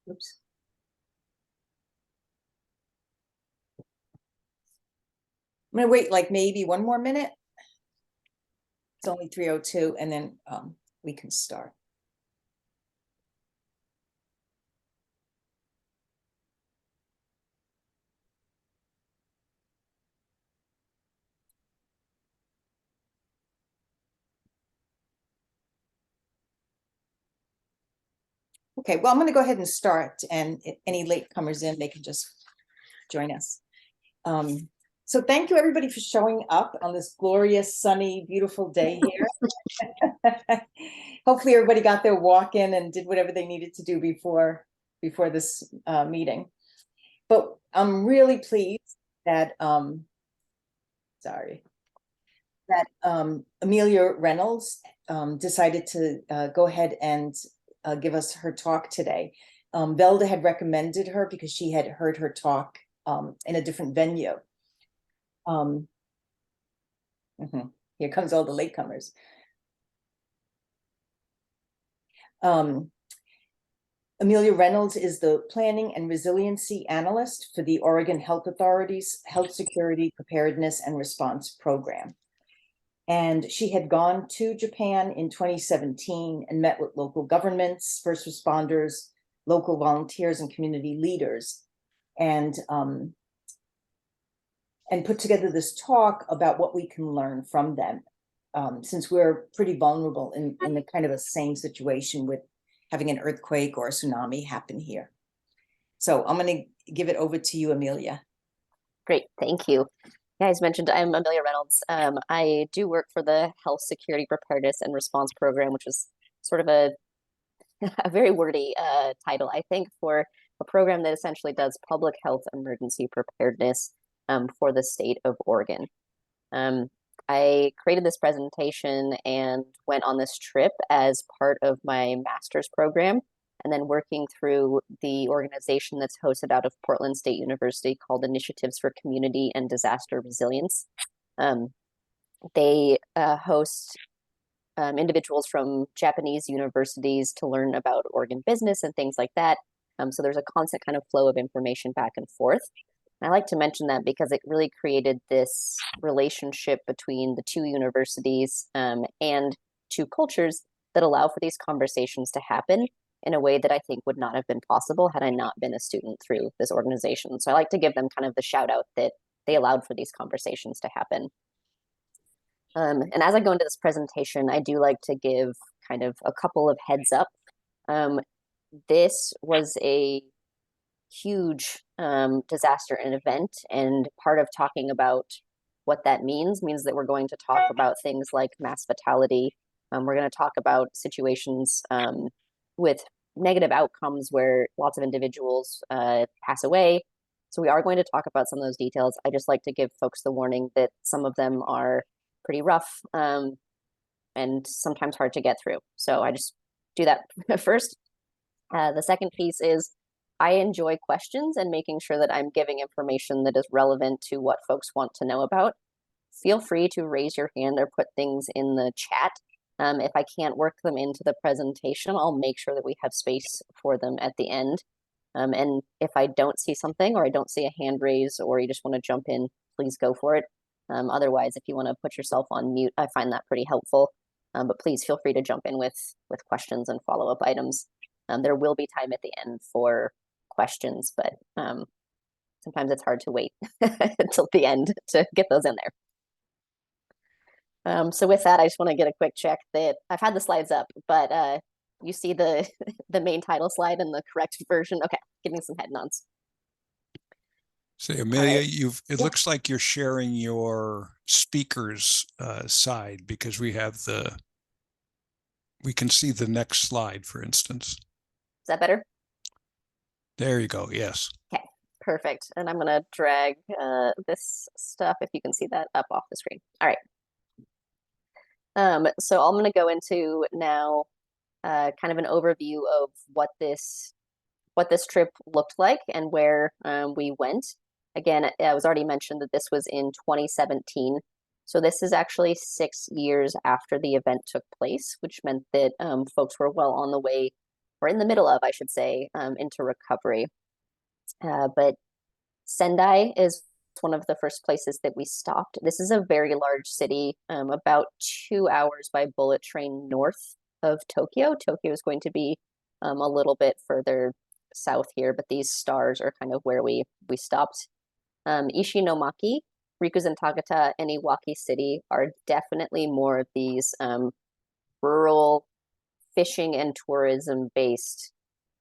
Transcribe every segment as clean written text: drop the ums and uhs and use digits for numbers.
Oops. I'm gonna wait like maybe one more minute. It's only 3:02, and then we can start. Okay, well, I'm going to go ahead and start, and if any latecomers in, they can just join us. So thank you, everybody, for showing up on this glorious, sunny, beautiful day here. Hopefully, everybody got their walk in and did whatever they needed to do before this meeting. But I'm really pleased that Amelia Reynolds decided to go ahead and give us her talk today. Velda had recommended her because she had heard her talk in a different venue. Here comes all the latecomers. Amelia Reynolds is the Planning and Resiliency Analyst for the Oregon Health Authority's Health Security Preparedness and Response Program. And she had gone to Japan in 2017 and met with local governments, first responders, local volunteers, and community leaders, and put together this talk about what we can learn from them, since we're pretty vulnerable in the kind of a same situation with having an earthquake or a tsunami happen here. So I'm going to give it over to you, Amelia. Great, thank you. Yeah, as mentioned, I'm Amelia Reynolds. I do work for the Health Security Preparedness and Response Program, which is sort of a very wordy title, I think, for a program that essentially does public health emergency preparedness for the state of Oregon. I created this presentation and went on this trip as part of my master's program, and then working through the organization that's hosted out of Portland State University called Initiatives for Community and Disaster Resilience. They host individuals from Japanese universities to learn about Oregon business and things like that. So there's a constant kind of flow of information back and forth. I like to mention that because it really created this relationship between the two universities and two cultures that allow for these conversations to happen in a way that I think would not have been possible had I not been a student through this organization. So I like to give them kind of the shout out that they allowed for these conversations to happen. And as I go into this presentation, I do like to give kind of a couple of heads up. This was a huge disaster and event, and part of talking about what that means that we're going to talk about things like mass fatality. We're going to talk about situations with negative outcomes where lots of individuals pass away. So we are going to talk about some of those details. I just like to give folks the warning that some of them are pretty rough and sometimes hard to get through. So I just do that first. The second piece is I enjoy questions and making sure that I'm giving information that is relevant to what folks want to know about. Feel free to raise your hand or put things in the chat. If I can't work them into the presentation, I'll make sure that we have space for them at the end. And if I don't see something or I don't see a hand raise or you just want to jump in, please go for it. Otherwise, if you want to put yourself on mute, I find that pretty helpful. But please feel free to jump in with questions and follow-up items. There will be time at the end for questions, but sometimes it's hard to wait until the end to get those in there. So with that, I just want to get a quick check that I've had the slides up, but you see the main title slide and the correct version. Okay, getting some head nods. So Amelia, it looks like you're sharing your speaker's side because we can see the next slide, for instance. Is that better? There you go. Yes. Okay, perfect. And I'm going to drag this stuff, if you can see that, up off the screen. All right. So I'm going to go into now kind of an overview of what this trip looked like and where we went. Again, it was already mentioned that this was in 2017. So this is actually 6 years after the event took place, which meant that folks were well on the way or in the middle of, I should say, into recovery. But Sendai is one of the first places that we stopped. This is a very large city, about 2 hours by bullet train north of Tokyo. Tokyo is going to be a little bit further south here, but these stars are kind of where we stopped. Ishinomaki, Rikuzen Takata, and Iwaki City are definitely more of these rural fishing and tourism based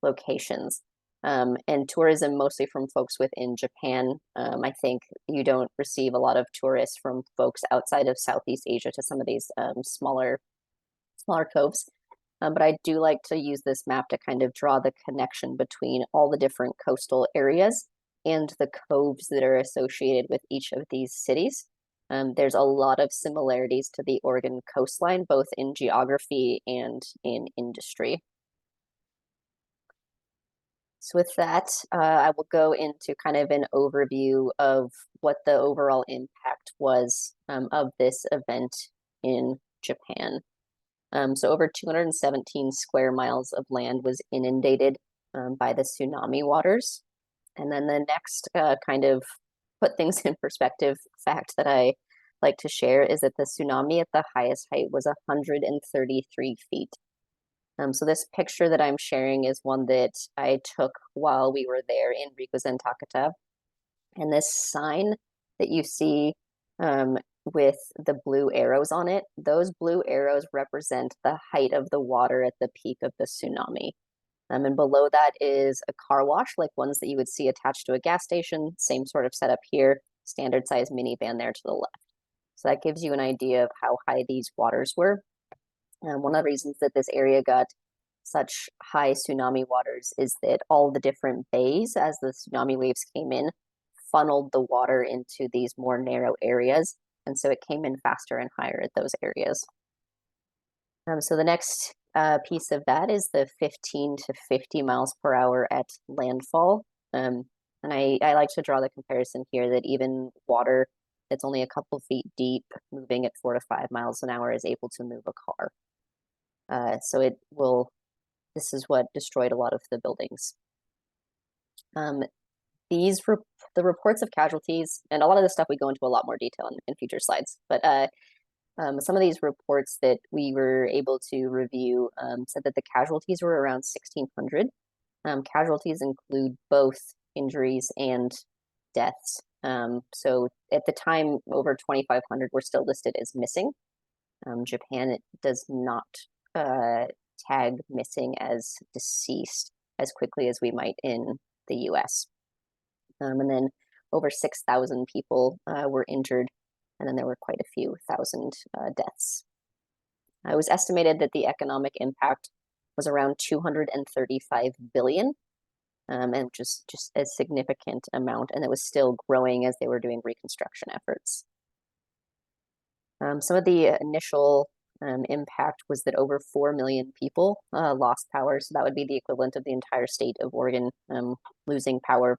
locations. And tourism mostly from folks within Japan. I think you don't receive a lot of tourists from folks outside of Southeast Asia to some of these smaller coves. But I do like to use this map to kind of draw the connection between all the different coastal areas and the coves that are associated with each of these cities. There's a lot of similarities to the Oregon coastline, both in geography and in industry. So with that, I will go into kind of an overview of what the overall impact was of this event in Japan. So over 217 square miles of land was inundated by the tsunami waters. And then the next kind of put things in perspective fact that I like to share is that the tsunami at the highest height was 133 feet. So this picture that I'm sharing is one that I took while we were there in Rikuzen Takata. And this sign that you see with the blue arrows on it, those blue arrows represent the height of the water at the peak of the tsunami. And below that is a car wash, like ones that you would see attached to a gas station, same sort of setup here, standard size minivan there to the left. So that gives you an idea of how high these waters were. One of the reasons that this area got such high tsunami waters is that all the different bays, as the tsunami waves came in, funneled the water into these more narrow areas. And so it came in faster and higher at those areas. So the next piece of that is the 15 to 50 miles per hour at landfall. And I like to draw the comparison here that even water that's only a couple feet deep, moving at 4 to 5 miles an hour, is able to move a car. So this is what destroyed a lot of the buildings. The reports of casualties, and a lot of this stuff we go into a lot more detail in future slides, but some of these reports that we were able to review said that the casualties were around 1,600. Casualties include both injuries and deaths. So at the time, over 2,500 were still listed as missing. Japan does not tag missing as deceased as quickly as we might in the US. And then over 6,000 people were injured, and then there were quite a few thousand deaths. It was estimated that the economic impact was around 235 billion, and which is just a significant amount, and it was still growing as they were doing reconstruction efforts. Some of the initial impact was that over 4 million people lost power. So that would be the equivalent of the entire state of Oregon losing power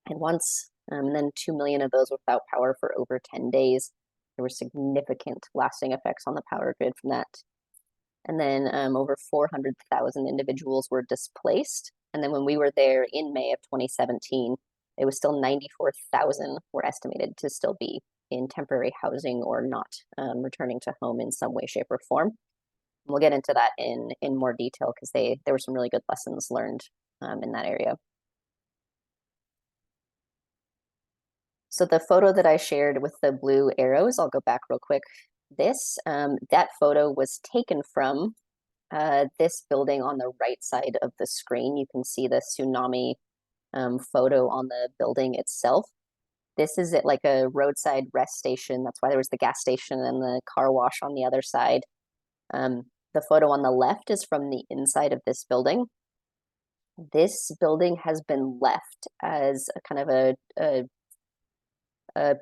at once. And then 2 million of those without power for over 10 days. There were significant lasting effects on the power grid from that. And then over 400,000 individuals were displaced. And then when we were there in May of 2017, it was still 94,000 were estimated to still be in temporary housing or not returning to home in some way, shape, or form. We'll get into that in more detail because there were some really good lessons learned in that area. So the photo that I shared with the blue arrows, I'll go back real quick. That photo was taken from this building on the right side of the screen. You can see the tsunami photo on the building itself. This is at like a roadside rest station. That's why there was the gas station and the car wash on the other side. The photo on the left is from the inside of this building. This building has been left as a kind of a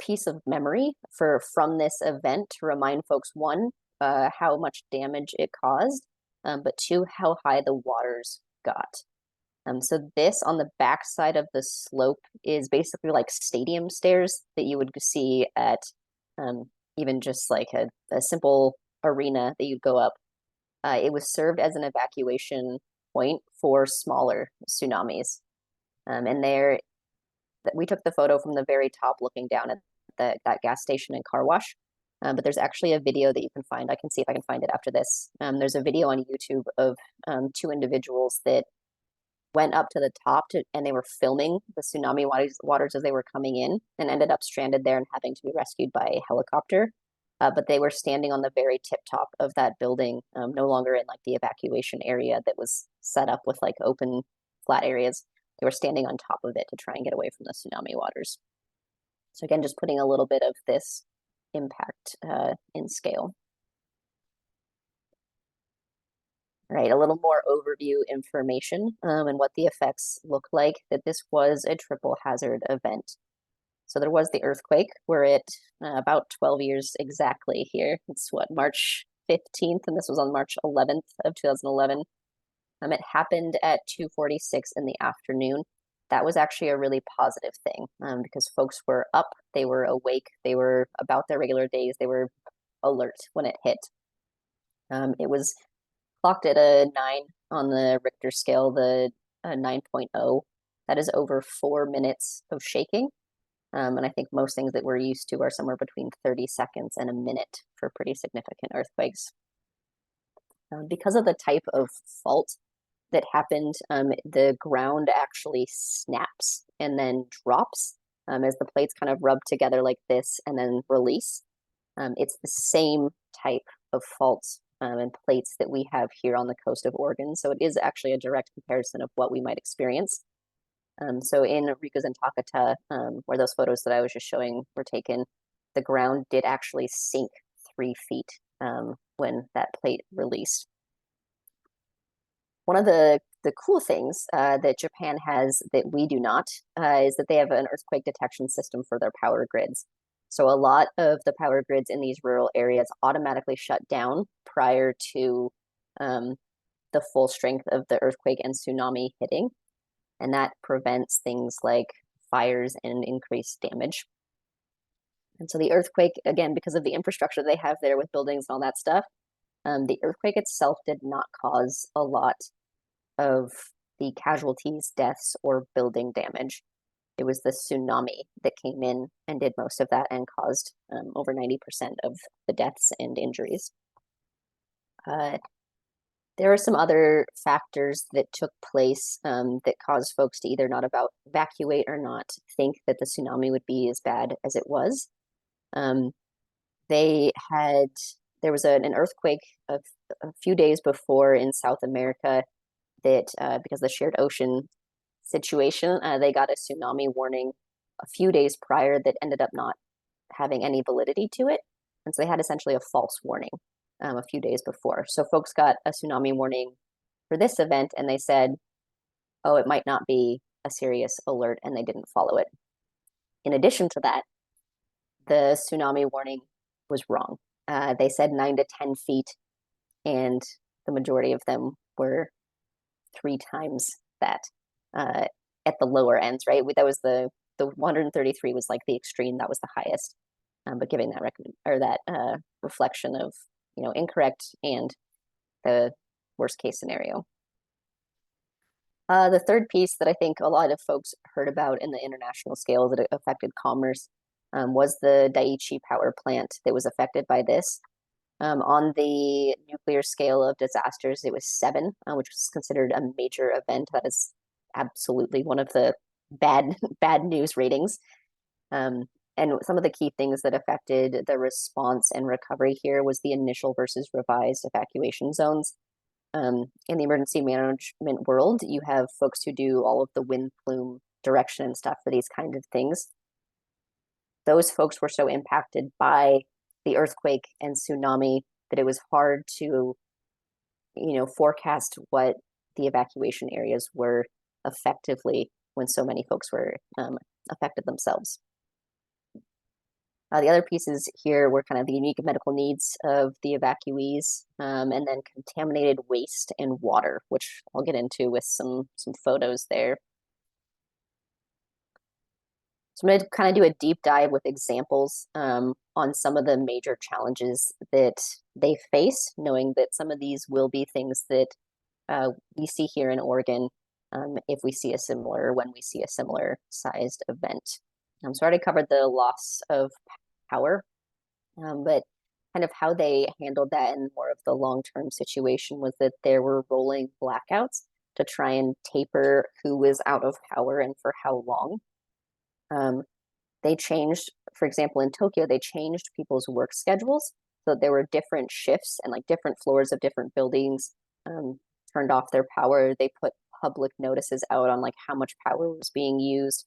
piece of memory from this event to remind folks, one, how much damage it caused, but two, how high the waters got. So this on the back side of the slope is basically like stadium stairs that you would see at even just like a simple arena that you'd go up. It was served as an evacuation point for smaller tsunamis. And there, we took the photo from the very top looking down at that gas station and car wash. But there's actually a video that you can find. I can see if I can find it after this. There's a video on YouTube of two individuals that went up to the top and they were filming the tsunami waters as they were coming in and ended up stranded there and having to be rescued by a helicopter. But they were standing on the very tip top of that building, no longer in like the evacuation area that was set up with like open flat areas. They were standing on top of it to try and get away from the tsunami waters. So again, just putting a little bit of this impact in scale. All right, a little more overview information and what the effects look like, that this was a triple hazard event. So there was the earthquake. We're at about 12 years exactly here. It's what, March 15th, and this was on March 11th of 2011. It happened at 2:46 in the afternoon. That was actually a really positive thing because folks were up, they were awake, they were about their regular days, they were alert when it hit. It was clocked at a 9 on the Richter scale, the 9.0. That is over 4 minutes of shaking. And I think most things that we're used to are somewhere between 30 seconds and a minute for pretty significant earthquakes. Because of the type of fault that happened, the ground actually snaps and then drops as the plates kind of rub together like this and then release. It's the same type of fault and plates that we have here on the coast of Oregon. So it is actually a direct comparison of what we might experience. So in Ricos and Takata, where those photos that I was just showing were taken, the ground did actually sink 3 feet when that plate released. One of the cool things that Japan has that we do not is that they have an earthquake detection system for their power grids. So a lot of the power grids in these rural areas automatically shut down prior to the full strength of the earthquake and tsunami hitting. And that prevents things like fires and increased damage. And so the earthquake, again, because of the infrastructure they have there with buildings and all that stuff, the earthquake itself did not cause a lot of the casualties, deaths, or building damage. It was the tsunami that came in and did most of that and caused over 90% of the deaths and injuries. There are some other factors that took place that caused folks to either not evacuate or not think that the tsunami would be as bad as it was. There was an earthquake a few days before in South America that because of the shared ocean situation, they got a tsunami warning a few days prior that ended up not having any validity to it. And so they had essentially a false warning a few days before. So folks got a tsunami warning for this event and they said, oh, it might not be a serious alert, and they didn't follow it. In addition to that, the tsunami warning was wrong. They said 9 to 10 feet, and the majority of them were 3 times that at the lower ends, right? That was the 133 was like the extreme, that was the highest. But giving that reflection of, incorrect and the worst case scenario. The third piece that I think a lot of folks heard about in the international scale that affected commerce was the Daiichi power plant that was affected by this. On the nuclear scale of disasters, it was 7, which was considered a major event. That is absolutely one of the bad news ratings. And some of the key things that affected the response and recovery here was the initial versus revised evacuation zones. In the emergency management world, you have folks who do all of the wind plume direction and stuff for these kinds of things. Those folks were so impacted by the earthquake and tsunami that it was hard to, forecast what the evacuation areas were effectively when so many folks were affected themselves. The other pieces here were kind of the unique medical needs of the evacuees, and then contaminated waste and water, which I'll get into with some photos there. So I'm going to kind of do a deep dive with examples on some of the major challenges that they face, knowing that some of these will be things that we see here in Oregon if we see a similar, when we see a similar sized event. So I already covered the loss of power, but kind of how they handled that in more of the long-term situation was that there were rolling blackouts to try and taper who was out of power and for how long. They changed, for example, in Tokyo, they changed people's work schedules so that there were different shifts and like different floors of different buildings turned off their power. They put public notices out on like how much power was being used.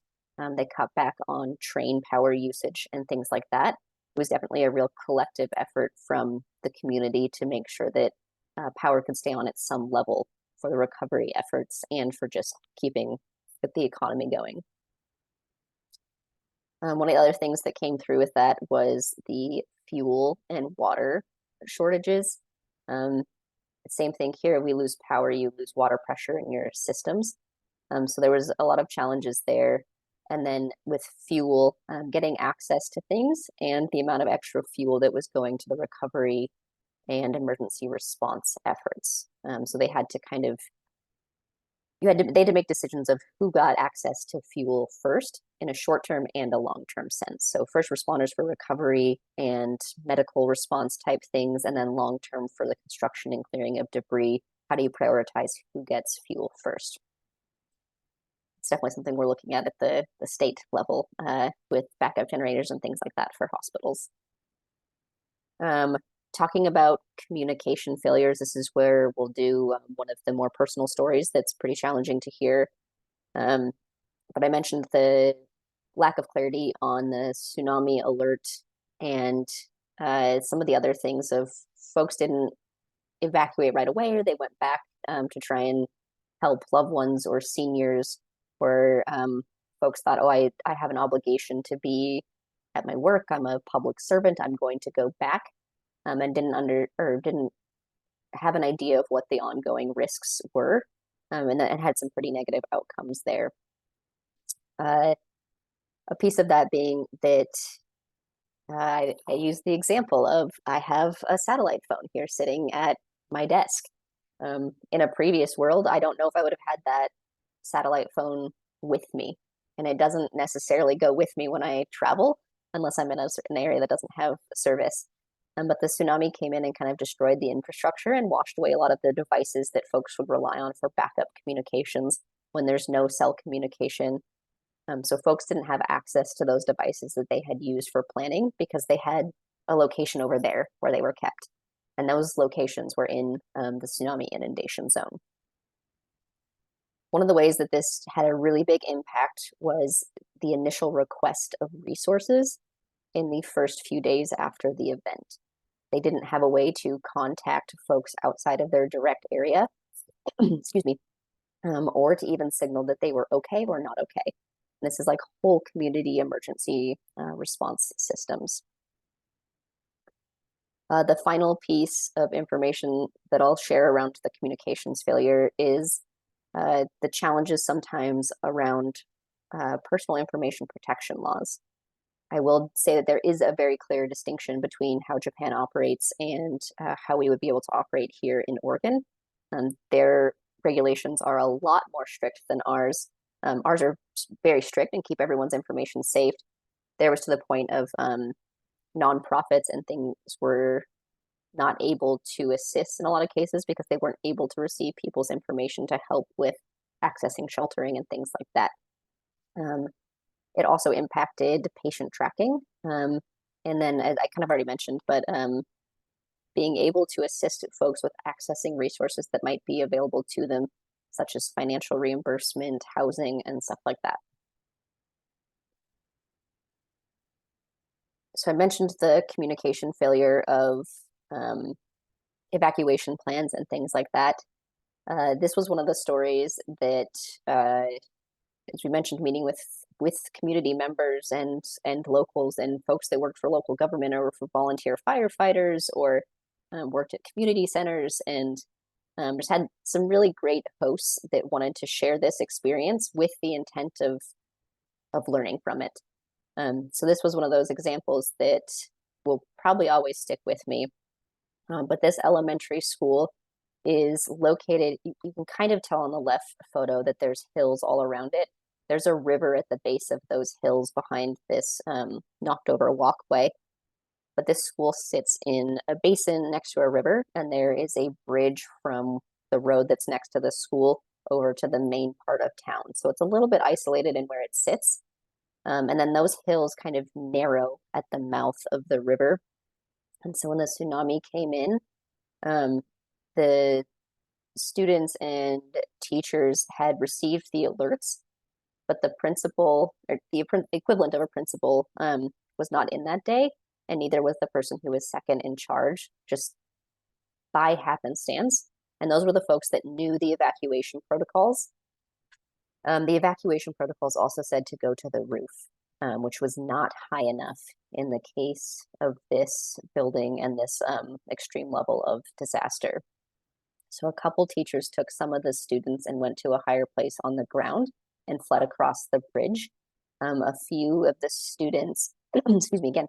They cut back on train power usage and things like that. It was definitely a real collective effort from the community to make sure that power could stay on at some level for the recovery efforts and for just keeping the economy going. One of the other things that came through with that was the fuel and water shortages. Same thing here, we lose power, you lose water pressure in your systems. So there was a lot of challenges there. And then with fuel, getting access to things and the amount of extra fuel that was going to the recovery and emergency response efforts. So they had to kind of, they had to make decisions of who got access to fuel first in a short-term and a long-term sense. So first responders for recovery and medical response type things, and then long-term for the construction and clearing of debris. How do you prioritize who gets fuel first? It's definitely something we're looking at the state level with backup generators and things like that for hospitals. Talking about communication failures, this is where we'll do one of the more personal stories that's pretty challenging to hear. But I mentioned the lack of clarity on the tsunami alert and some of the other things of folks didn't evacuate right away, or they went back to try and help loved ones or seniors, or folks thought, oh, I have an obligation to be at my work, I'm a public servant, I'm going to go back. And didn't have an idea of what the ongoing risks were, and had some pretty negative outcomes there. A piece of that being that I use the example of I have a satellite phone here sitting at my desk. In a previous world, I don't know if I would have had that satellite phone with me, and it doesn't necessarily go with me when I travel unless I'm in a certain area that doesn't have service. But the tsunami came in and kind of destroyed the infrastructure and washed away a lot of the devices that folks would rely on for backup communications when there's no cell communication. So folks didn't have access to those devices that they had used for planning because they had a location over there where they were kept. And those locations were in the tsunami inundation zone. One of the ways that this had a really big impact was the initial request of resources in the first few days after the event. They didn't have a way to contact folks outside of their direct area, excuse me, or to even signal that they were okay or not okay. And this is like whole community emergency response systems. The final piece of information that I'll share around the communications failure is the challenges sometimes around personal information protection laws. I will say that there is a very clear distinction between how Japan operates and how we would be able to operate here in Oregon. Their regulations are a lot more strict than ours. Ours are very strict and keep everyone's information safe. There was to the point of nonprofits and things were not able to assist in a lot of cases because they weren't able to receive people's information to help with accessing sheltering and things like that. It also impacted patient tracking. And then, as I kind of already mentioned, but being able to assist folks with accessing resources that might be available to them, such as financial reimbursement, housing, and stuff like that. So I mentioned the communication failure of evacuation plans and things like that. This was one of the stories that, as we mentioned, meeting with community members and locals and folks that worked for local government or for volunteer firefighters or worked at community centers, and just had some really great hosts that wanted to share this experience with the intent of learning from it. So this was one of those examples that will probably always stick with me. But this elementary school is located, you can kind of tell on the left photo that there's hills all around it. There's a river at the base of those hills behind this knocked over walkway. But this school sits in a basin next to a river, and there is a bridge from the road that's next to the school over to the main part of town. So it's a little bit isolated in where it sits. And then those hills kind of narrow at the mouth of the river. And so when the tsunami came in, the students and teachers had received the alerts, but the principal, or the equivalent of a principal, was not in that day, and neither was the person who was second in charge, just by happenstance. And those were the folks that knew the evacuation protocols. The evacuation protocols also said to go to the roof, which was not high enough in the case of this building and this extreme level of disaster. So a couple teachers took some of the students and went to a higher place on the ground and fled across the bridge. A few of the students, excuse me again,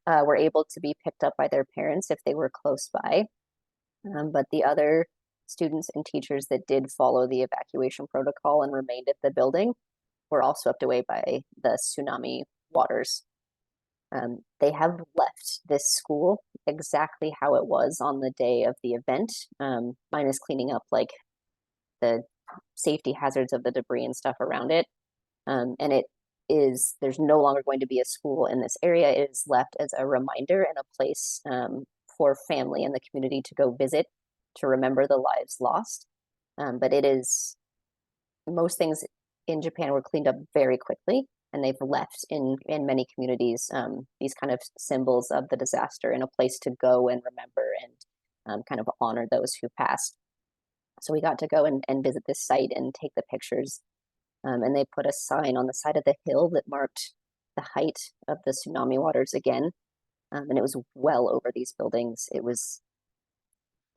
were able to be picked up by their parents if they were close by. But the other students and teachers that did follow the evacuation protocol and remained at the building were all swept away by the tsunami waters. They have left this school exactly how it was on the day of the event, minus cleaning up like the safety hazards of the debris and stuff around it. And there's no longer going to be a school in this area. It is left as a reminder and a place for family and the community to go visit to remember the lives lost. But most things in Japan were cleaned up very quickly, and they've left in many communities these kind of symbols of the disaster and a place to go and remember and kind of honor those who passed. So we got to go and visit this site and take the pictures. And they put a sign on the side of the hill that marked the height of the tsunami waters again. And it was well over these buildings.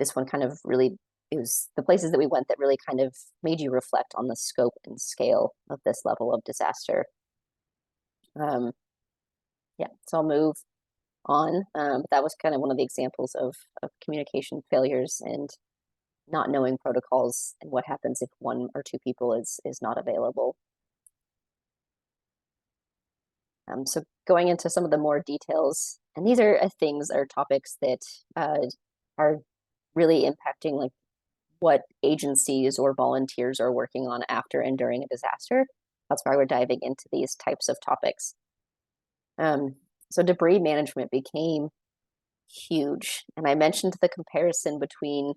This one kind of really, it was the places that we went that really kind of made you reflect on the scope and scale of this level of disaster. Yeah, so I'll move on. That was kind of one of the examples of communication failures and not knowing protocols and what happens if one or two people is not available. So going into some of the more details, and these are things or topics that are really impacting like what agencies or volunteers are working on after and during a disaster. That's why we're diving into these types of topics. So debris management became huge. And I mentioned the comparison between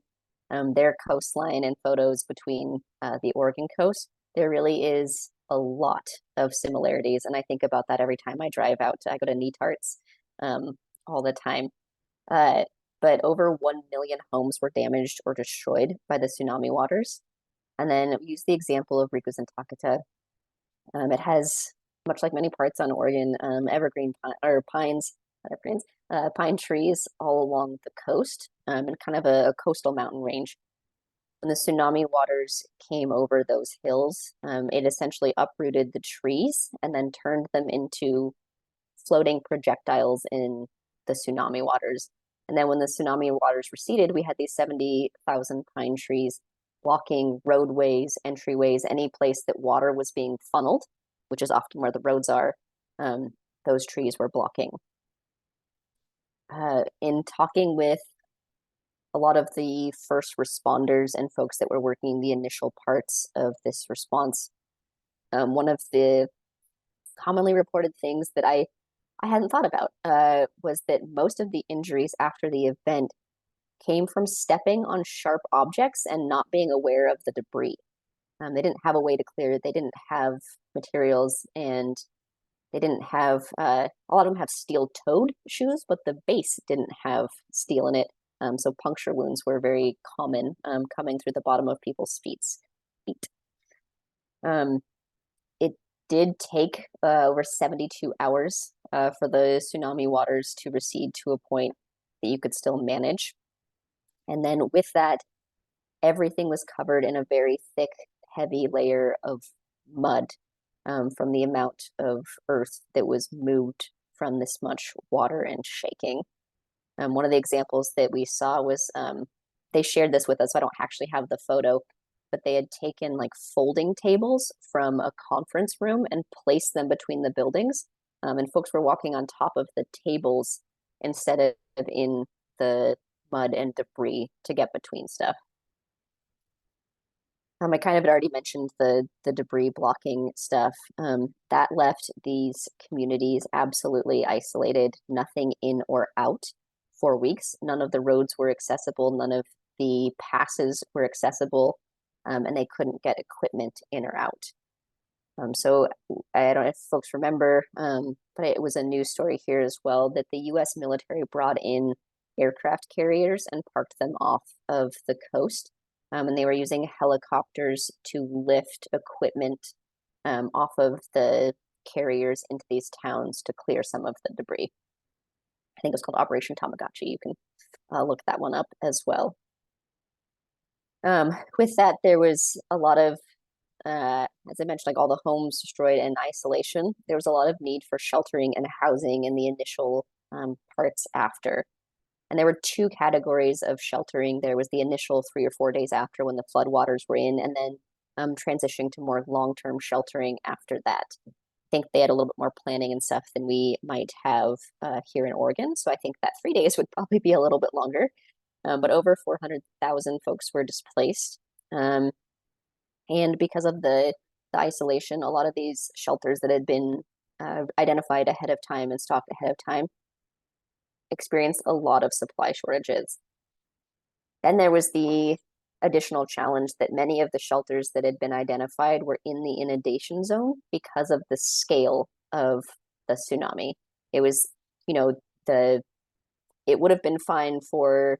their coastline and photos between the Oregon coast. There really is a lot of similarities. And I think about that every time I drive out. I go to Netarts all the time. But over 1 million homes were damaged or destroyed by the tsunami waters. And then we use the example of Rikuzen Takata. It has, much like many parts on Oregon, evergreen pine trees all along the coast and kind of a coastal mountain range. When the tsunami waters came over those hills, it essentially uprooted the trees and then turned them into floating projectiles in the tsunami waters. And then when the tsunami waters receded, we had these 70,000 pine trees blocking roadways, entryways, any place that water was being funneled, which is often where the roads are. Those trees were blocking. In talking with a lot of the first responders and folks that were working the initial parts of this response, one of the commonly reported things that I hadn't thought about was that most of the injuries after the event came from stepping on sharp objects and not being aware of the debris. They didn't have a way to clear it. They didn't have materials, and they didn't have, a lot of them have steel-toed shoes, but the base didn't have steel in it. So puncture wounds were very common coming through the bottom of people's feet. It did take over 72 hours for the tsunami waters to recede to a point that you could still manage. And then with that, everything was covered in a very thick, heavy layer of mud from the amount of earth that was moved from this much water and shaking. One of the examples that we saw was they shared this with us, so I don't actually have the photo, but they had taken like folding tables from a conference room and placed them between the buildings. And folks were walking on top of the tables instead of in the mud and debris to get between stuff. I kind of had already mentioned the debris blocking stuff. That left these communities absolutely isolated, nothing in or out for weeks. None of the roads were accessible, none of the passes were accessible, and they couldn't get equipment in or out. So I don't know if folks remember, but it was a news story here as well that the US military brought in aircraft carriers and parked them off of the coast. And they were using helicopters to lift equipment off of the carriers into these towns to clear some of the debris. I think it was called Operation Tamagotchi. You can look that one up as well. With that, there was a lot of, as I mentioned, like all the homes destroyed and isolation. There was a lot of need for sheltering and housing in the initial parts after. And there were two categories of sheltering. There was the initial 3 or 4 days after when the floodwaters were in, and then transitioning to more long-term sheltering after that. I think they had a little bit more planning and stuff than we might have here in Oregon. So I think that 3 days would probably be a little bit longer. But over 400,000 folks were displaced. And because of the isolation, a lot of these shelters that had been identified ahead of time and stocked ahead of time experienced a lot of supply shortages. Then there was the additional challenge that many of the shelters that had been identified were in the inundation zone because of the scale of the tsunami. It was, you know, it would have been fine for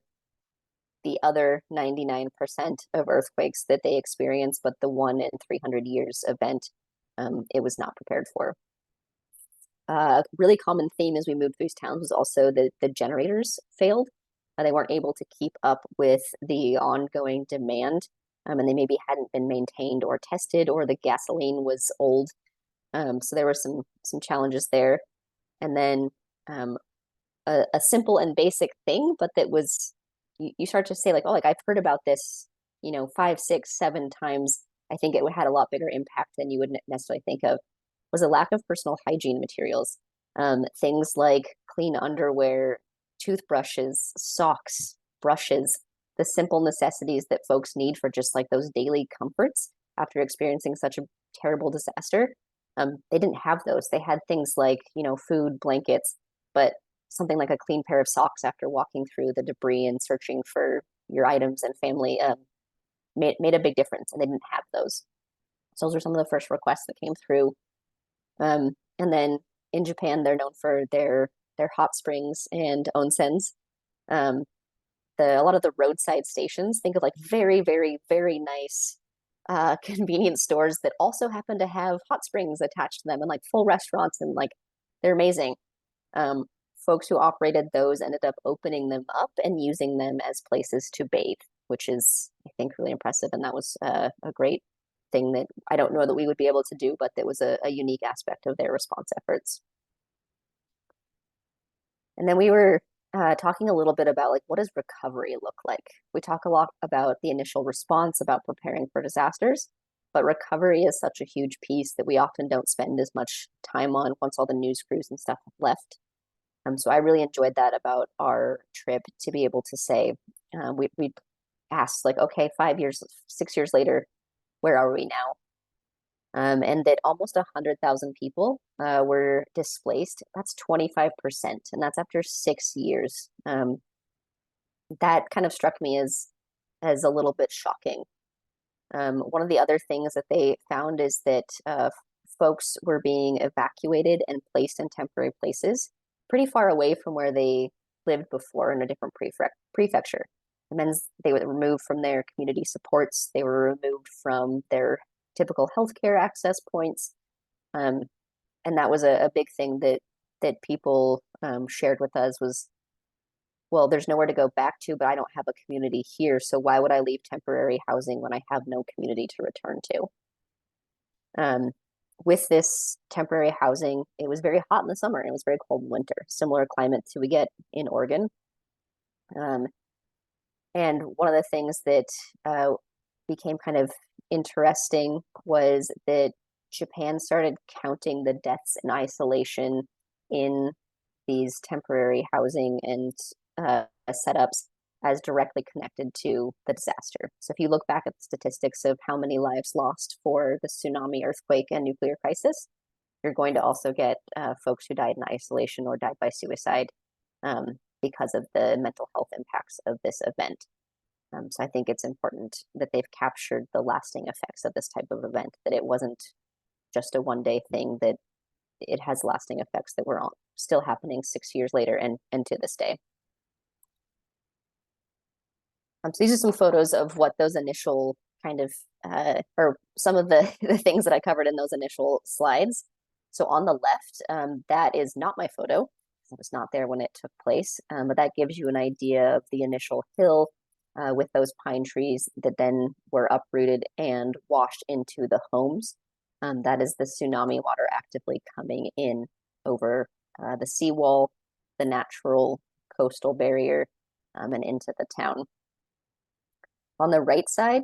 the other 99% of earthquakes that they experienced, but the 1 in 300 years event, it was not prepared for. A really common theme as we moved through these towns was also the generators failed. They weren't able to keep up with the ongoing demand, and they maybe hadn't been maintained or tested, or the gasoline was old. So there were some challenges there. And then a simple and basic thing, but that was, you start to say like, oh, like I've heard about this, 5, 6, 7 times. I think it had a lot bigger impact than you would necessarily think of, was a lack of personal hygiene materials. Things like clean underwear, toothbrushes, socks, brushes, the simple necessities that folks need for just like those daily comforts after experiencing such a terrible disaster. They didn't have those. They had things like, food, blankets, but something like a clean pair of socks after walking through the debris and searching for your items and family made a big difference, and they didn't have those. So those were some of the first requests that came through. And then in Japan, they're known for their hot springs and onsens. A lot of the roadside stations, think of like very, very, very nice convenience stores that also happen to have hot springs attached to them, and like full restaurants, and like they're amazing. Folks who operated those ended up opening them up and using them as places to bathe, which is, I think, really impressive. And that was a great thing that I don't know that we would be able to do, but that was a unique aspect of their response efforts. And then we were talking a little bit about like, what does recovery look like? We talk a lot about the initial response, about preparing for disasters, but recovery is such a huge piece that we often don't spend as much time on once all the news crews and stuff have left. So I really enjoyed that about our trip, to be able to say, we asked like, okay, 5 years, 6 years later, where are we now? And that almost 100,000 people were displaced. That's 25%, and that's after 6 years. That kind of struck me as a little bit shocking. One of the other things that they found is that folks were being evacuated and placed in temporary places pretty far away from where they lived before, in a different prefecture. And then they were removed from their community supports. They were removed from their typical healthcare access points. And that was a big thing that people shared with us was, well, there's nowhere to go back to, but I don't have a community here. So why would I leave temporary housing when I have no community to return to? With this temporary housing, it was very hot in the summer and it was very cold in winter, similar climate to we get in Oregon. And one of the things that became kind of interesting was that Japan started counting the deaths in isolation in these temporary housing and setups as directly connected to the disaster. So if you look back at the statistics of how many lives lost for the tsunami, earthquake, and nuclear crisis, you're going to also get folks who died in isolation or died by suicide because of the mental health impacts of this event. So I think it's important that they've captured the lasting effects of this type of event, that it wasn't just a one-day thing, that it has lasting effects that were still happening 6 years later and to this day. So these are some photos of what those initial kind of, or some of the things that I covered in those initial slides. So on the left, that is not my photo. I was not there when it took place, but that gives you an idea of the initial hill with those pine trees that then were uprooted and washed into the homes. That is the tsunami water actively coming in over the seawall, the natural coastal barrier, and into the town. On the right side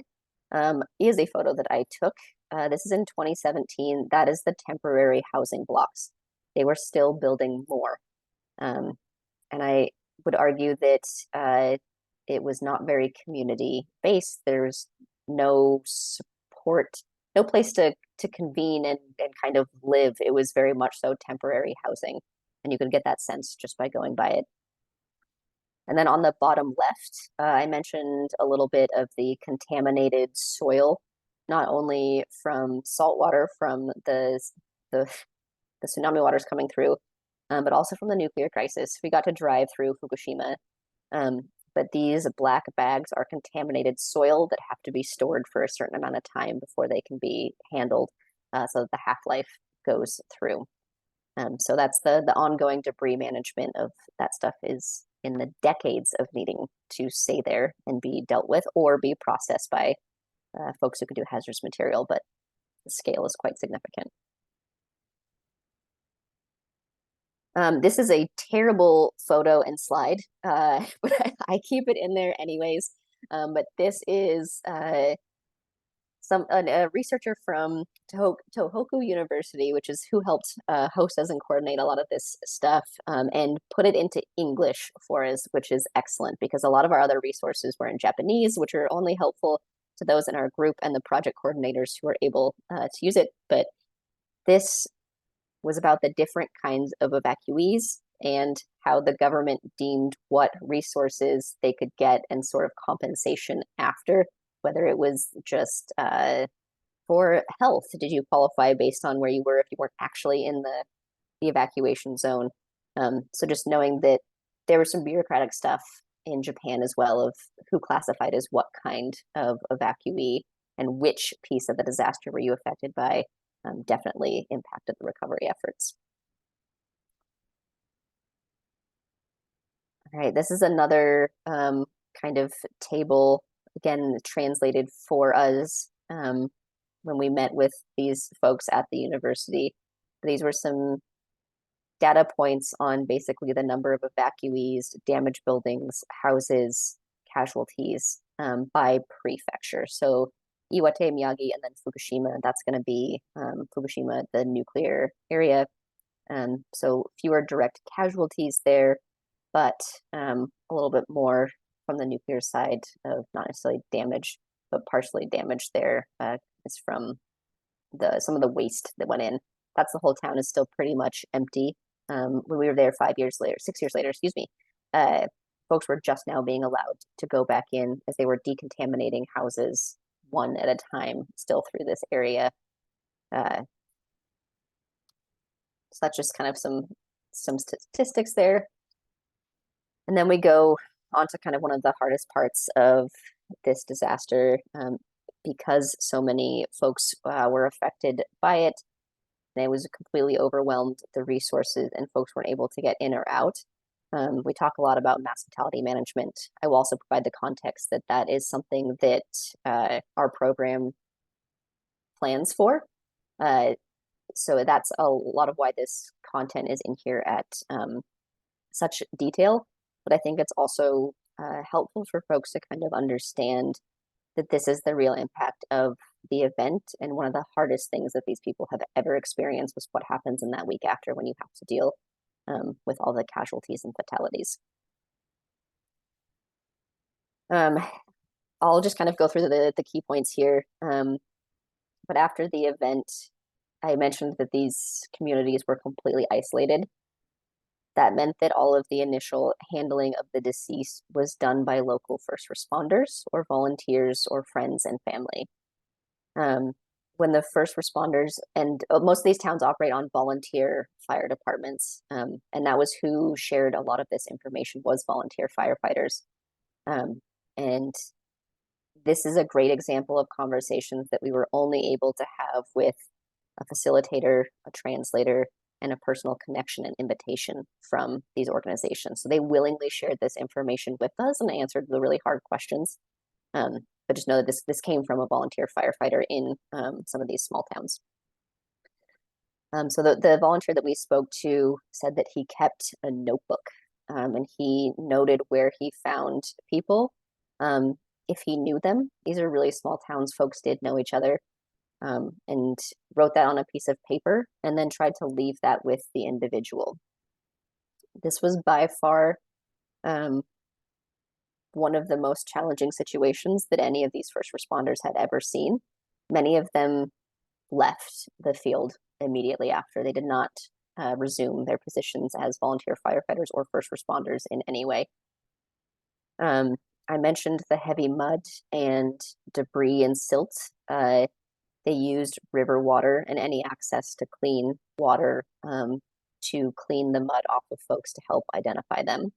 is a photo that I took. This is in 2017. That is the temporary housing blocks. They were still building more. And I would argue that it was not very community-based. There's no support, no place to convene and kind of live. It was very much so temporary housing. And you could get that sense just by going by it. And then on the bottom left, I mentioned a little bit of the contaminated soil, not only from salt water from the tsunami waters coming through, but also from the nuclear crisis. We got to drive through Fukushima, but these black bags are contaminated soil that have to be stored for a certain amount of time before they can be handled, so that the half-life goes through. So that's the ongoing debris management of that stuff is in the decades of needing to stay there and be dealt with or be processed by folks who can do hazardous material, but the scale is quite significant. This is a terrible photo and slide, but I keep it in there anyways. But this is a researcher from Tohoku University, which is who helped host us and coordinate a lot of this stuff, and put it into English for us, which is excellent because a lot of our other resources were in Japanese, which are only helpful to those in our group and the project coordinators who are able to use it. But this was about the different kinds of evacuees and how the government deemed what resources they could get and sort of compensation after, whether it was just for health. Did you qualify based on where you were if you weren't actually in the evacuation zone? So just knowing that there was some bureaucratic stuff in Japan as well of who classified as what kind of evacuee and which piece of the disaster were you affected by definitely impacted the recovery efforts. All right, this is another kind of table, again, translated for us when we met with these folks at the university. These were some data points on basically the number of evacuees, damaged buildings, houses, casualties by prefecture. So Iwate, Miyagi, and then Fukushima, that's going to be Fukushima, the nuclear area. So fewer direct casualties there, but a little bit more from the nuclear side of not necessarily damage, but partially damaged there is from some of the waste that went in. That's the whole town is still pretty much empty. When we were there 6 years later, excuse me, folks were just now being allowed to go back in as they were decontaminating houses one at a time still through this area. So that's just kind of some statistics there. And then we go on to kind of one of the hardest parts of this disaster because so many folks were affected by it. And it was completely overwhelmed the resources and folks weren't able to get in or out. We talk a lot about mass fatality management. I will also provide the context that that is something that our program plans for. So that's a lot of why this content is in here at such detail. But I think it's also helpful for folks to kind of understand that this is the real impact of the event. And one of the hardest things that these people have ever experienced was what happens in that week after when you have to deal with all the casualties and fatalities. I'll just kind of go through the key points here. But after the event, I mentioned that these communities were completely isolated. That meant that all of the initial handling of the deceased was done by local first responders or volunteers or friends and family. When the first responders, and most of these towns operate on volunteer fire departments, and that was who shared a lot of this information, was volunteer firefighters. And this is a great example of conversations that we were only able to have with a facilitator, a translator, and a personal connection and invitation from these organizations. So they willingly shared this information with us and answered the really hard questions. But just know that this came from a volunteer firefighter in some of these small towns. So the volunteer that we spoke to said that he kept a notebook, and he noted where he found people, if he knew them. These are really small towns, folks did know each other, and wrote that on a piece of paper and then tried to leave that with the individual. This was by far one of the most challenging situations that any of these first responders had ever seen. Many of them left the field immediately after. They did not resume their positions as volunteer firefighters or first responders in any way. I mentioned the heavy mud and debris and silt. They used river water and any access to clean water to clean the mud off of folks to help identify them.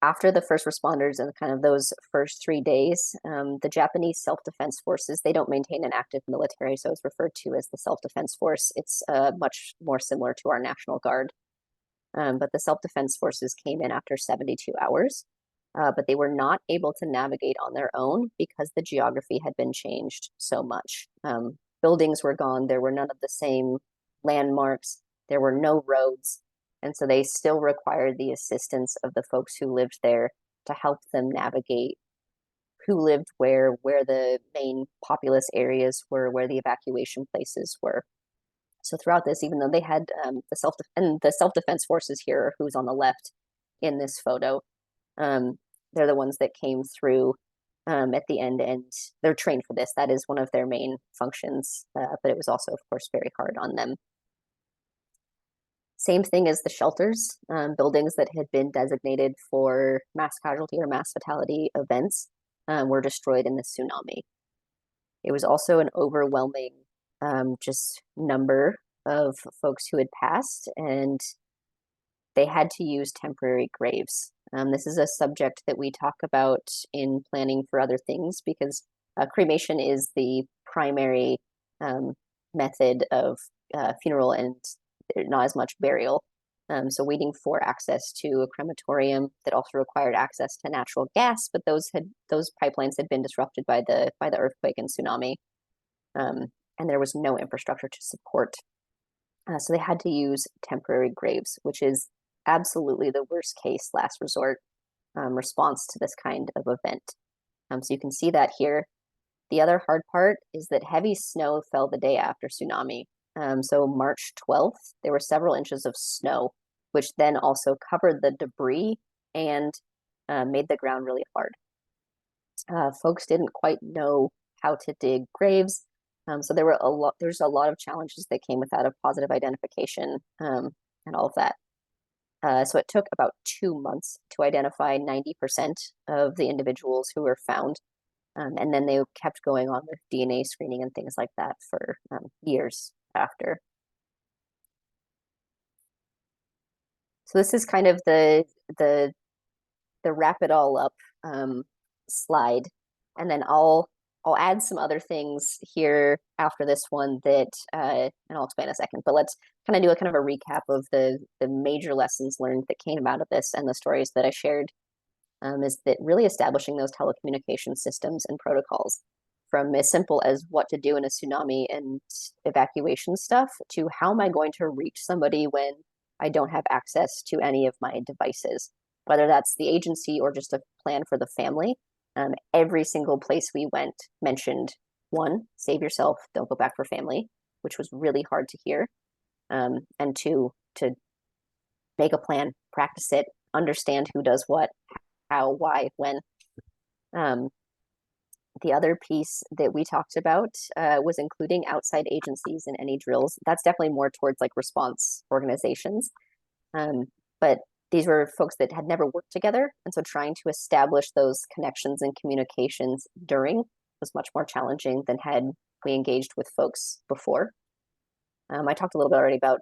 After the first responders and kind of those first 3 days, the Japanese self-defense forces, they don't maintain an active military, so it's referred to as the self-defense force. It's much more similar to our National Guard. But the self-defense forces came in after 72 hours, but they were not able to navigate on their own because the geography had been changed so much. Buildings were gone, there were none of the same landmarks, there were no roads, and so they still required the assistance of the folks who lived there to help them navigate who lived where the main populous areas were, where the evacuation places were. So throughout this, even though they had the self-defense forces here, who's on the left in this photo, they're the ones that came through at the end, and they're trained for this. That is one of their main functions, but it was also, of course, very hard on them. Same thing as the shelters, buildings that had been designated for mass casualty or mass fatality events were destroyed in the tsunami. It was also an overwhelming just number of folks who had passed, and they had to use temporary graves. This is a subject that we talk about in planning for other things because cremation is the primary method of funeral and not as much burial. So waiting for access to a crematorium that also required access to natural gas, but those pipelines had been disrupted by the earthquake and tsunami, and there was no infrastructure to support. So they had to use temporary graves, which is absolutely the worst case, last resort response to this kind of event. So you can see that here. The other hard part is that heavy snow fell the day after tsunami. So March 12th, there were several inches of snow, which then also covered the debris and made the ground really hard. Folks didn't quite know how to dig graves. So there's a lot of challenges that came with that, of positive identification and all of that. So it took about 2 months to identify 90% of the individuals who were found. And then they kept going on with DNA screening and things like that for years after. So this is kind of the wrap it all up slide, and then I'll add some other things here after this one that and I'll explain in a second. But let's kind of do a kind of a recap of the major lessons learned that came out of this and the stories that I shared. Is that really establishing those telecommunication systems and protocols, from as simple as what to do in a tsunami and evacuation stuff to how am I going to reach somebody when I don't have access to any of my devices. whether that's the agency or just a plan for the family. Every single place we went mentioned, one, save yourself, don't go back for family, which was really hard to hear. And two, to make a plan, practice it, understand who does what, how, why, when. The other piece that we talked about was including outside agencies in any drills. That's definitely more towards like response organizations. But these were folks that had never worked together. And so trying to establish those connections and communications during was much more challenging than had we engaged with folks before. I talked a little bit already about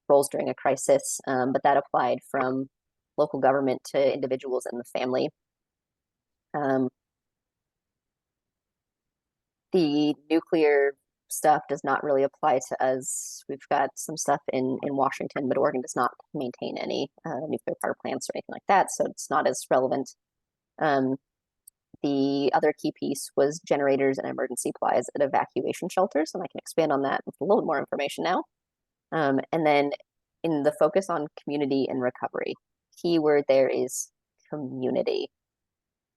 roles during a crisis, but that applied from local government to individuals in the family. The nuclear stuff does not really apply to us. We've got some stuff in Washington, but Oregon does not maintain any nuclear power plants or anything like that, so it's not as relevant. The other key piece was generators and emergency supplies at evacuation shelters, and I can expand on that with a little more information now. And then in the focus on community and recovery, keyword there is community.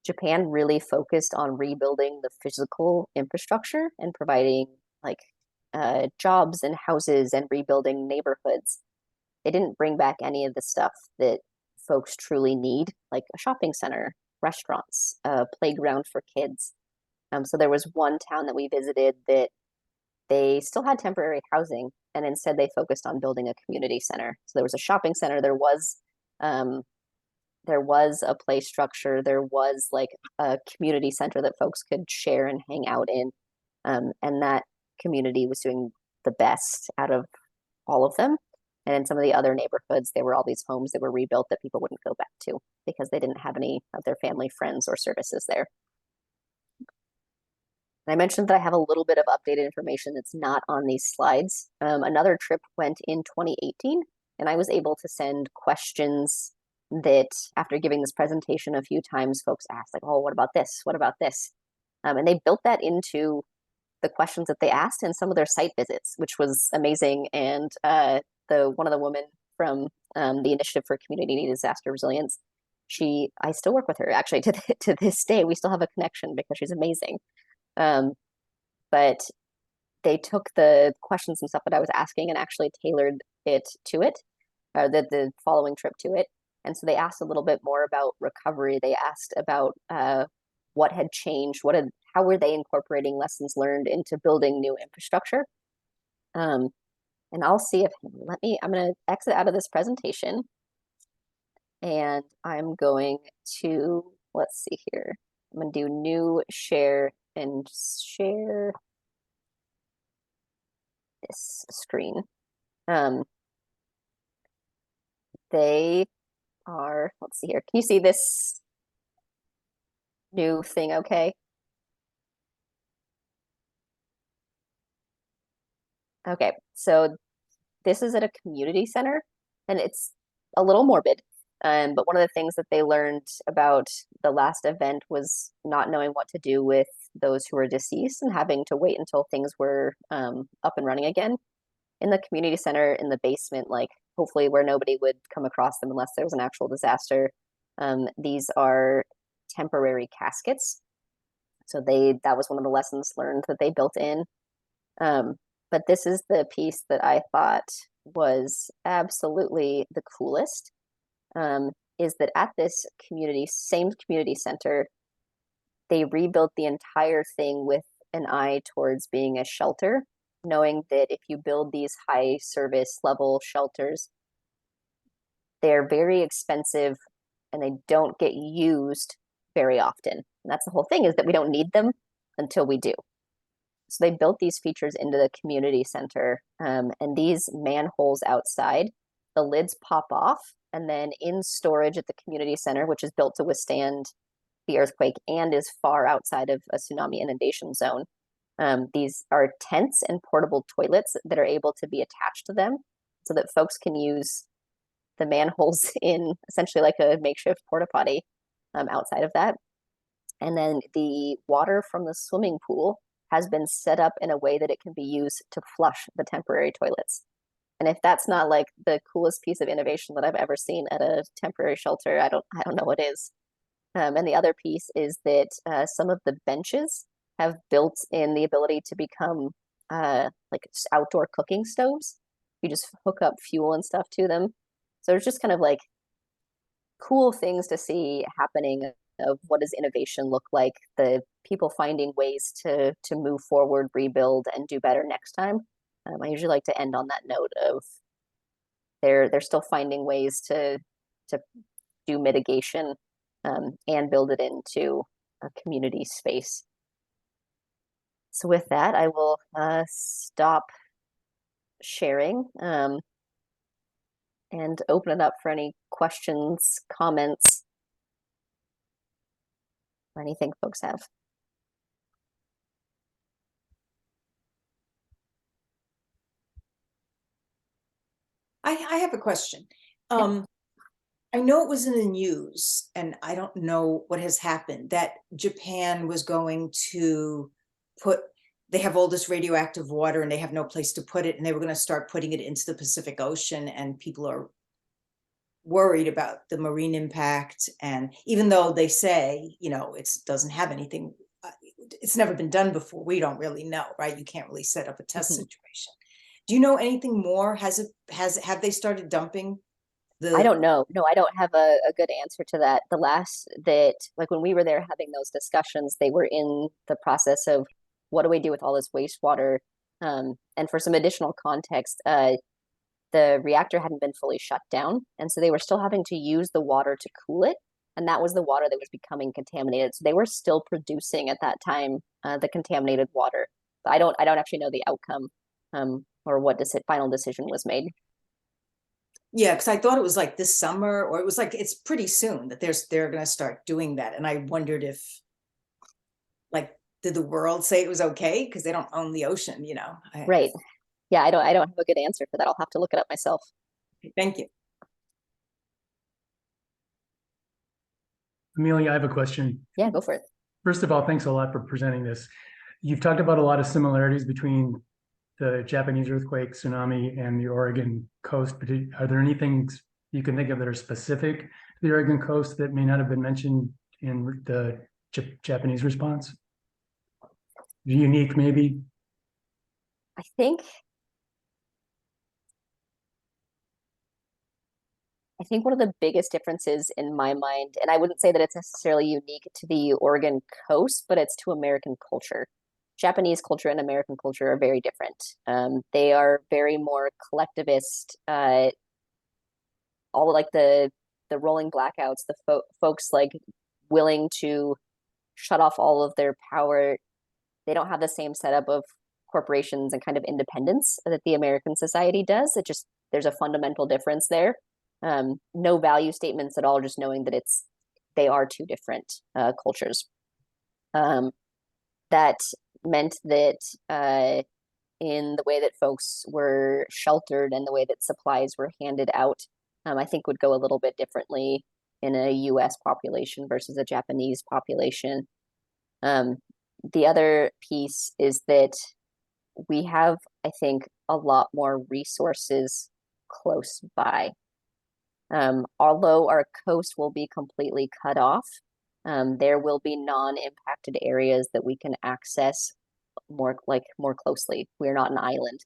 Japan really focused on rebuilding the physical infrastructure and providing like jobs and houses and rebuilding neighborhoods. They didn't bring back any of the stuff that folks truly need, like a shopping center, restaurants, a playground for kids. So there was one town that we visited that they still had temporary housing, and instead they focused on building a community center. So there was a shopping center, there was a play structure, there was like a community center that folks could share and hang out in. And that community was doing the best out of all of them. And in some of the other neighborhoods, there were all these homes that were rebuilt that people wouldn't go back to because they didn't have any of their family, friends, or services there. And I mentioned that I have a little bit of updated information that's not on these slides. Another trip went in 2018, and I was able to send questions that after giving this presentation a few times, folks asked like, oh, what about this? What about this? And they built that into the questions that they asked in some of their site visits, which was amazing. And one of the women from the Initiative for Community Disaster Resilience, I still work with her actually to this day. We still have a connection because she's amazing. But they took the questions and stuff that I was asking and actually tailored it to it, or the following trip to it. And so they asked a little bit more about recovery. They asked about what had changed, how were they incorporating lessons learned into building new infrastructure. And I'll see if, I'm going to exit out of this presentation. And I'm going to, let's see here. I'm going to do new share and share this screen. They are, let's see here. Can you see this new thing okay? Okay, so this is at a community center, and it's a little morbid. But one of the things that they learned about the last event was not knowing what to do with those who were deceased and having to wait until things were up and running again. In the community center, in the basement, like hopefully where nobody would come across them unless there was an actual disaster, these are temporary caskets. So that was one of the lessons learned that they built in. But this is the piece that I thought was absolutely the coolest, is that at this same community center, they rebuilt the entire thing with an eye towards being a shelter, knowing that if you build these high service level shelters, they're very expensive and they don't get used very often. And that's the whole thing, is that we don't need them until we do. So they built these features into the community center, and these manholes outside, the lids pop off, and then in storage at the community center, which is built to withstand the earthquake and is far outside of a tsunami inundation zone, these are tents and portable toilets that are able to be attached to them so that folks can use the manholes in essentially like a makeshift porta potty outside of that. And then the water from the swimming pool has been set up in a way that it can be used to flush the temporary toilets. And if that's not like the coolest piece of innovation that I've ever seen at a temporary shelter, I don't know what is. And the other piece is that some of the benches have built in the ability to become like outdoor cooking stoves. You just hook up fuel and stuff to them. So it's just kind of like cool things to see happening of what does innovation look like, the people finding ways to move forward, rebuild, and do better next time. I usually like to end on that note of they're still finding ways to do mitigation and build it into a community space. So with that, I will stop sharing and open it up for any questions, comments, or anything folks have. I have a question. I know it was in the news, and I don't know what has happened, that Japan was going to they have all this radioactive water and they have no place to put it, and they were going to start putting it into the Pacific Ocean, and people are worried about the marine impact. And even though they say, it doesn't have anything, it's never been done before, we don't really know, right? You can't really set up a test situation. Do you know anything more? Have they started dumping? I don't know. No, I don't have a good answer to that. The last that, like when we were there having those discussions, they were in the process of what do we do with all this wastewater? And for some additional context, the reactor hadn't been fully shut down. And so they were still having to use the water to cool it. And that was the water that was becoming contaminated. So they were still producing at that time the contaminated water. But I don't actually know the outcome or what final decision was made. Yeah, because I thought it was like this summer, or it was like it's pretty soon that they're going to start doing that. And I wondered if, like, did the world say it was okay because they don't own the ocean, Right. Yeah, I don't have a good answer for that. I'll have to look it up myself. Thank you. Amelia, I have a question. Yeah, go for it. First of all, thanks a lot for presenting this. You've talked about a lot of similarities between the Japanese earthquake, tsunami, and the Oregon coast. But are there any things you can think of that are specific to the Oregon coast that may not have been mentioned in the Japanese response? Unique, maybe? I think one of the biggest differences in my mind, and I wouldn't say that it's necessarily unique to the Oregon coast, but it's to American culture. Japanese culture and American culture are very different. They are very more collectivist. All like the rolling blackouts, the folks like willing to shut off all of their power. They don't have the same setup of corporations and kind of independence that the American society does. There's a fundamental difference there. No value statements at all, just knowing that they are two different cultures. That meant that in the way that folks were sheltered and the way that supplies were handed out, I think would go a little bit differently in a US population versus a Japanese population. The other piece is that we have, I think, a lot more resources close by. Although our coast will be completely cut off, there will be non-impacted areas that we can access more closely. We're not an island.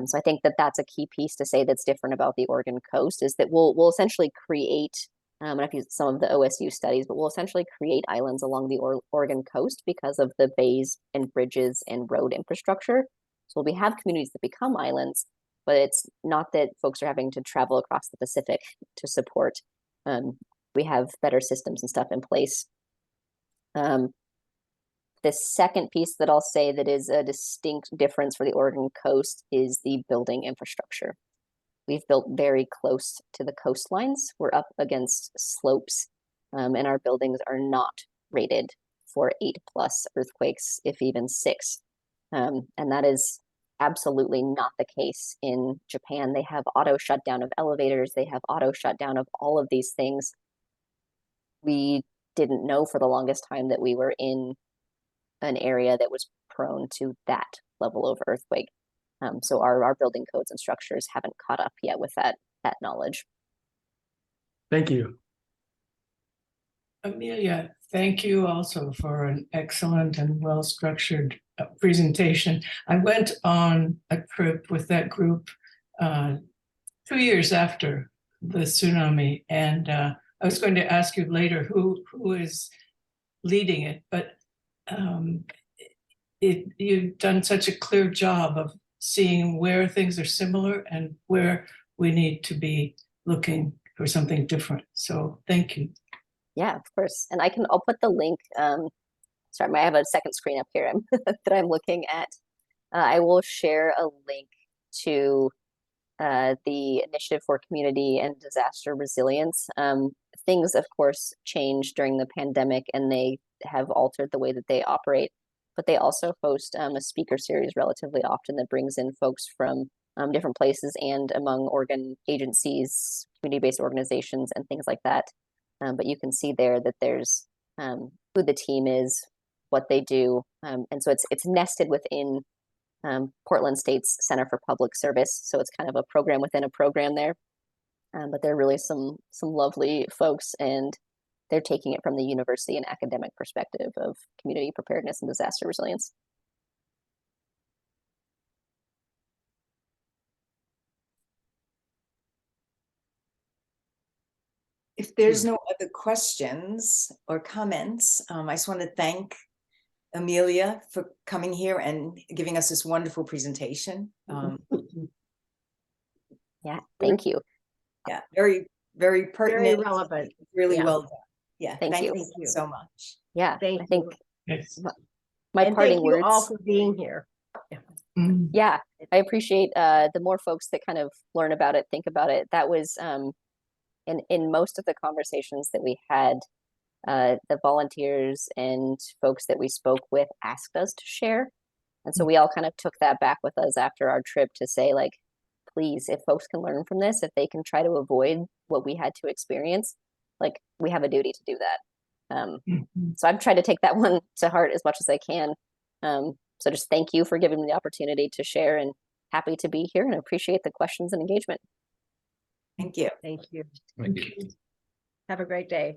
So I think that that's a key piece to say that's different about the Oregon coast is that we'll essentially create, and I've used some of the OSU studies, but we'll essentially create islands along the Oregon coast because of the bays and bridges and road infrastructure. So we have communities that become islands, but it's not that folks are having to travel across the Pacific to support. We have better systems and stuff in place. The second piece that I'll say that is a distinct difference for the Oregon coast is the building infrastructure. We've built very close to the coastlines. We're up against slopes, and our buildings are not rated for 8+ earthquakes, if even 6. And that is absolutely not the case in Japan. They have auto shutdown of elevators. They have auto shutdown of all of these things. We didn't know for the longest time that we were in an area that was prone to that level of earthquake. So our building codes and structures haven't caught up yet with that knowledge. Thank you. Amelia, thank you also for an excellent and well-structured presentation. I went on a trip with that group 2 years after the tsunami, and I was going to ask you later who is leading it, but you've done such a clear job of seeing where things are similar and where we need to be looking for something different. So thank you. Yeah, of course. And I'll put the link. Sorry, I have a second screen up here that I'm looking at. I will share a link to the Initiative for Community and Disaster Resilience. Things, of course, changed during the pandemic, and they have altered the way that they operate. But they also host a speaker series relatively often that brings in folks from different places and among organ agencies, community-based organizations, and things like that. But you can see there that there's who the team is, what they do, and so it's nested within Portland State's Center for Public Service. So it's kind of a program within a program there. But they're really some lovely folks, and they're taking it from the university and academic perspective of community preparedness and disaster resilience. If there's no other questions or comments, I just want to thank Amelia for coming here and giving us this wonderful presentation. Yeah, thank you. Yeah, very, very pertinent. Very relevant. Really Yeah. well done. Yeah, Thank you. Thank you. so much. Yeah, Thank I think you. Yes. my And parting thank you all words. for being here. Mm. Yeah, I appreciate the more folks that kind of learn about it, think about it. That was in most of the conversations that we had, the volunteers and folks that we spoke with asked us to share. And so we all kind of took that back with us after our trip to say, like, please, if folks can learn from this, if they can try to avoid what we had to experience, like, we have a duty to do that. So I've tried to take that one to heart as much as I can. So just thank you for giving me the opportunity to share, and happy to be here, and appreciate the questions and engagement. Thank you. Thank you. Thank you. Have a great day.